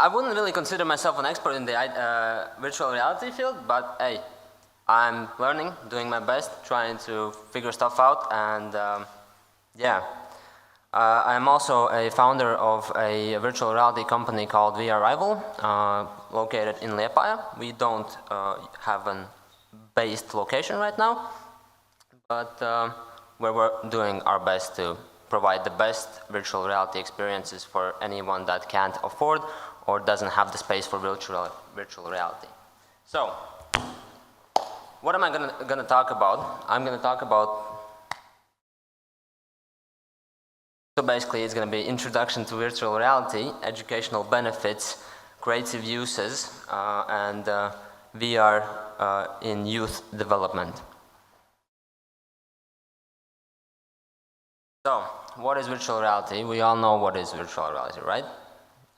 I wouldn't really consider myself an expert in the virtual reality field, but hey, I'm learning, doing my best, trying to figure stuff out, and yeah. I'm also a founder of a virtual reality company called VR Rival, located in Liepāja. We don't have a based location right now, but we're doing our best to provide the best virtual reality experiences for anyone that can't afford or doesn't have the space for virtual reality. So, what am I gonna talk about? I'm gonna talk about, so basically it's gonna be introduction to virtual reality, educational benefits, creative uses, and VR in youth development. So, what is virtual reality? We all know what is virtual reality, right?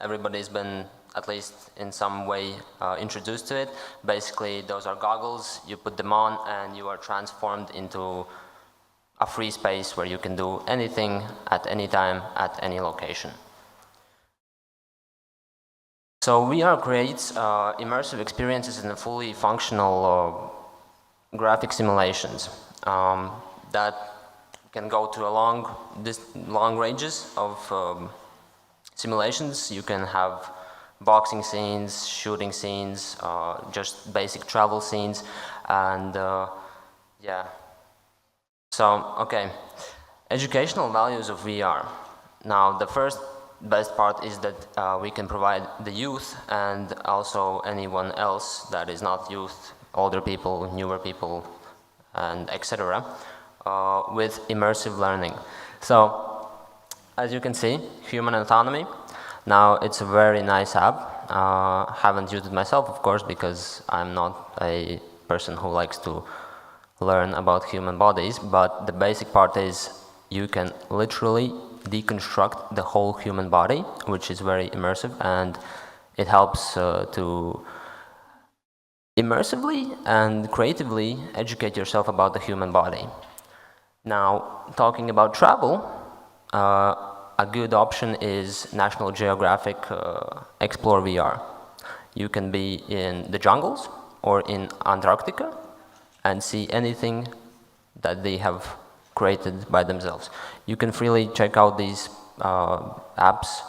Everybody's been, at least in some way, introduced to it. Basically, those are goggles, you put them on, and you are transformed into a free space where you can do anything at any time, at any location. So VR creates immersive experiences in a fully functional graphic simulations that can go to long ranges of simulations. You can have boxing scenes, shooting scenes, just basic travel scenes, and yeah. So, okay, educational values of VR. Now, the first best part is that we can provide the youth and also anyone else that is not youth, older people, newer people, and etc. With immersive learning. So, as you can see, human autonomy. Now, it's a very nice app. Haven't used it myself, of course, because I'm not a person who likes to learn about human bodies, but the basic part is you can literally deconstruct the whole human body, which is very immersive, and it helps to immersively and creatively educate yourself about the human body. Now, talking about travel, a good option is National Geographic Explore VR. You can be in the jungles or in Antarctica and see anything that they have created by themselves. You can freely check out these apps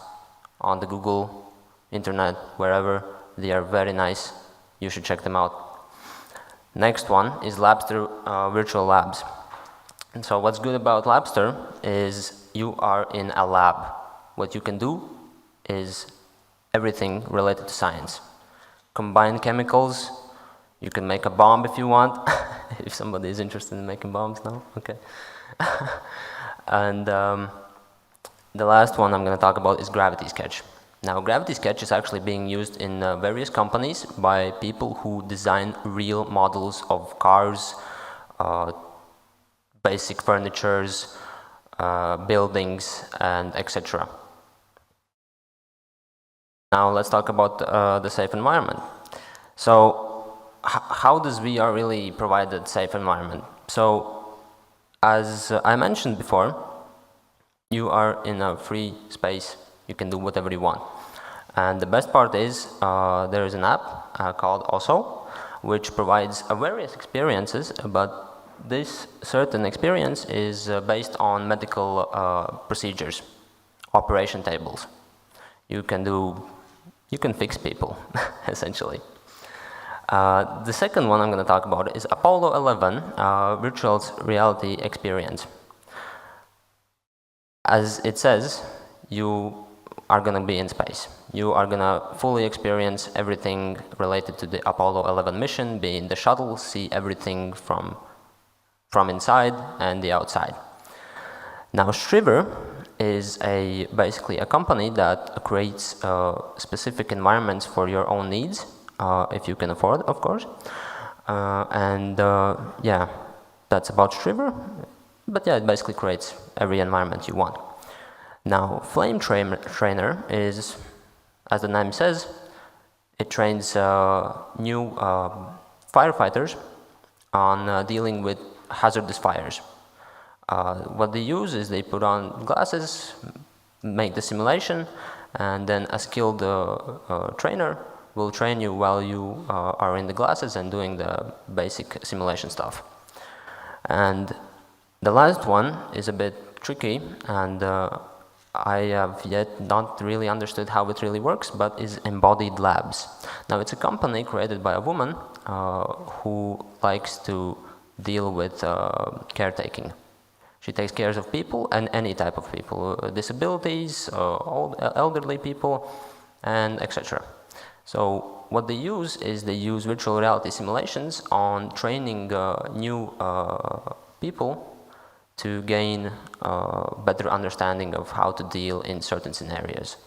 on the Google, internet, wherever. They are very nice. You should check them out. Next one is Labster Virtual Labs. And so what's good about Labster is you are in a lab. What you can do is everything related to science. Combine chemicals. You can make a bomb if you want, if somebody is interested in making bombs now, okay. And the last one I'm going to talk about is Gravity Sketch. Now, Gravity Sketch is actually being used in various companies by people who design real models of cars, basic furnitures, buildings, and etc. Now, let's talk about the safe environment. So, how does VR really provide that safe environment? So, as I mentioned before, you are in a free space. You can do whatever you want. And the best part is there is an app called OSO, which provides various experiences, but this certain experience is based on medical procedures, operation tables. You can fix people, essentially. The second one I'm going to talk about is Apollo 11 virtual reality experience. As it says, you are going to be in space. You are going to fully experience everything related to the Apollo 11 mission, be in the shuttle, see everything from inside and the outside. Now, Striver is basically a company that creates specific environments for your own needs. If you can afford, of course. Yeah, that's about Striver. But yeah, it basically creates every environment you want. Now, Flame Trainer is, as the name says, it trains new firefighters on dealing with hazardous fires. What they use is they put on glasses, make the simulation, and then a skilled trainer will train you while you are in the glasses and doing the basic simulation stuff. And the last one is a bit tricky, and I have yet not really understood how it really works, but is Embodied Labs. Now, it's a company created by a woman who likes to deal with caretaking. She takes care of people, and any type of people, disabilities, old, elderly people, and etc. So what they use is they use virtual reality simulations on training new people to gain better understanding of how to deal in certain scenarios.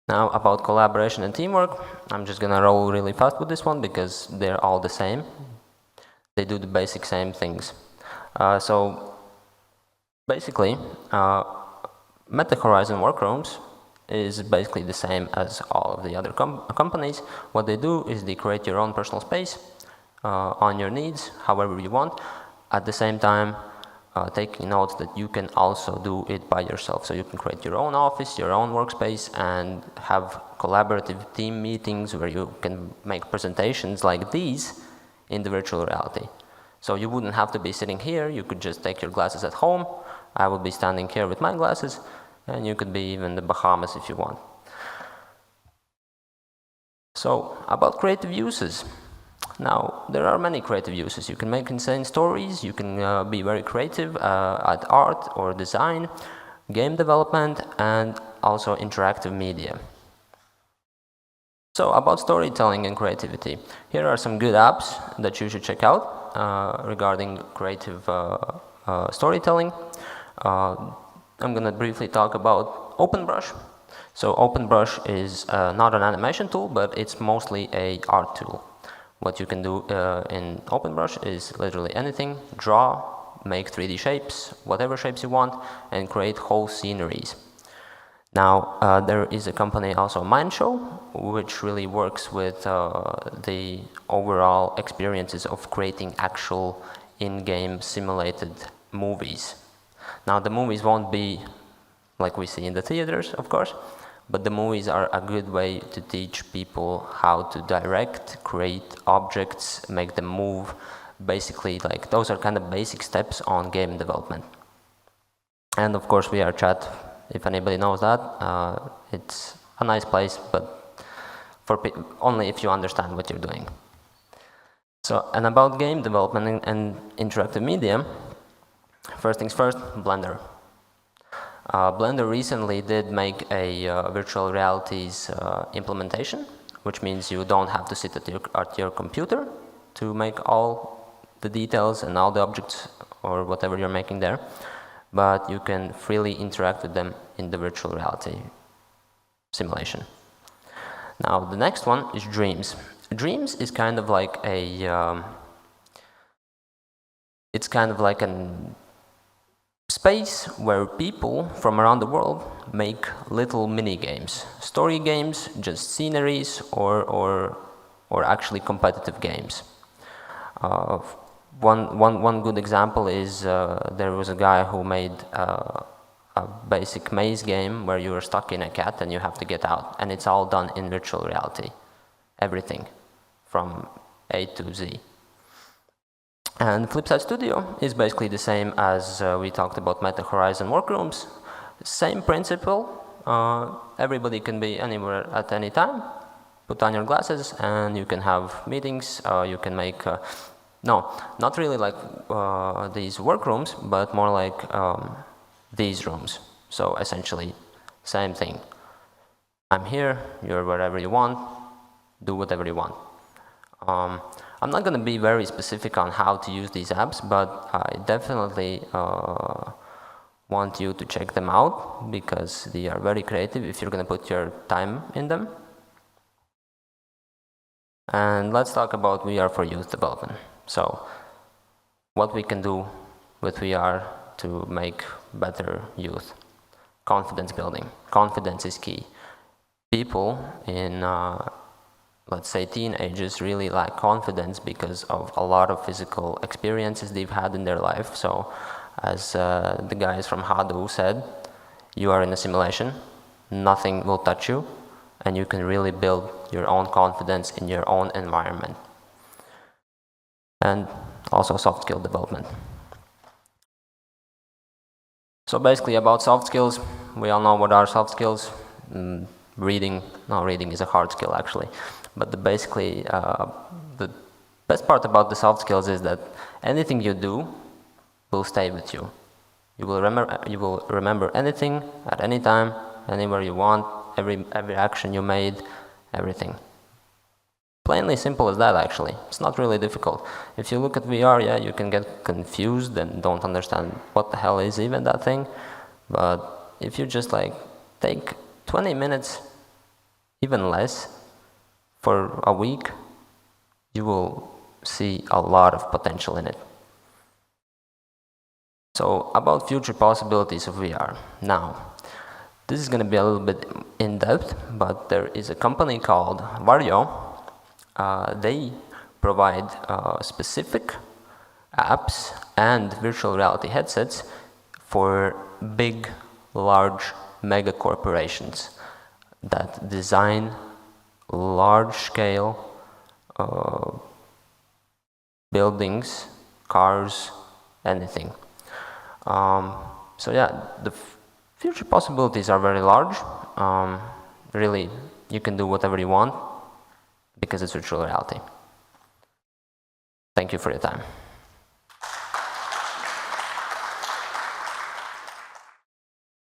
Now, about collaboration and teamwork, I'm just gonna roll really fast with this one because they're all the same. They do the basic same things. So basically, Meta Horizon Workrooms is basically the same as all of the other companies. What they do is they create your own personal space on your needs, however you want. At the same time, taking note that you can also do it by yourself. So you can create your own office, your own workspace, and have collaborative team meetings where you can make presentations like these in the virtual reality. So you wouldn't have to be sitting here, you could just take your glasses at home. I would be standing here with my glasses, and you could be even in the Bahamas if you want. So, about creative uses. Now, there are many creative uses. You can make insane stories, you can be very creative at art or design, game development, and also interactive media. So, about storytelling and creativity. Here are some good apps that you should check out regarding creative storytelling. I'm going to briefly talk about OpenBrush. So OpenBrush is not an animation tool, but it's mostly an art tool. What you can do in OpenBrush is literally anything: draw, make 3D shapes, whatever shapes you want, and create whole sceneries. Now, there is a company also, Mindshow, which really works with the overall experiences of creating actual in-game simulated movies. Now, the movies won't be like we see in the theaters, of course, but the movies are a good way to teach people how to direct, create objects, make them move. Basically, like, those are kind of basic steps on game development. And of course, VRChat, if anybody knows that, it's a nice place, but for only if you understand what you're doing. So, and about game development and interactive media, first things first, Blender. Blender recently did make a virtual realities implementation, which means you don't have to sit at your computer to make all the details and all the objects or whatever you're making there, but you can freely interact with them in the virtual reality simulation. Now, the next one is Dreams. Dreams is kind of like a it's kind of like a space where people from around the world make little mini games, story games, just sceneries, or actually competitive games. One good example is there was a guy who made a basic maze game where you are stuck in a cat and you have to get out, and it's all done in virtual reality, everything from A to Z. And Flipside Studio is basically the same as we talked about Meta Horizon Workrooms. Same principle. Everybody can be anywhere at any time. Put on your glasses and you can have meetings. You can make no, not really like these workrooms, but more like these rooms. So essentially, same thing. I'm here, you're wherever you want, do whatever you want. I'm not going to be very specific on how to use these apps, but I definitely want you to check them out because they are very creative if you're going to put your time in them. And let's talk about VR for youth development. So, what we can do with VR to make better youth. Confidence building. Confidence is key. People in, let's say, teenagers really lack confidence because of a lot of physical experiences they've had in their life. So, as the guys from Hadu said, You are in a simulation, nothing will touch you, and you can really build your own confidence in your own environment. And also soft skill development. So basically about soft skills, we all know what are soft skills. Reading is a hard skill actually, but the best part about the soft skills is that anything you do will stay with you. You will remember anything at any time, anywhere you want, every action you made, everything. Plainly simple as that actually. It's not really difficult. If you look at VR, yeah, you can get confused and don't understand what the hell is even that thing. But if you just like take 20 minutes, even less, for a week, you will see a lot of potential in it. So about future possibilities of VR. Now, this is going to be a little bit in depth, but there is a company called Varjo. They provide specific apps and virtual reality headsets for big, large mega corporations that design large-scale buildings, cars, anything. So yeah, the future possibilities are very large. Really, you can do whatever you want because it's virtual reality. Thank you for your time.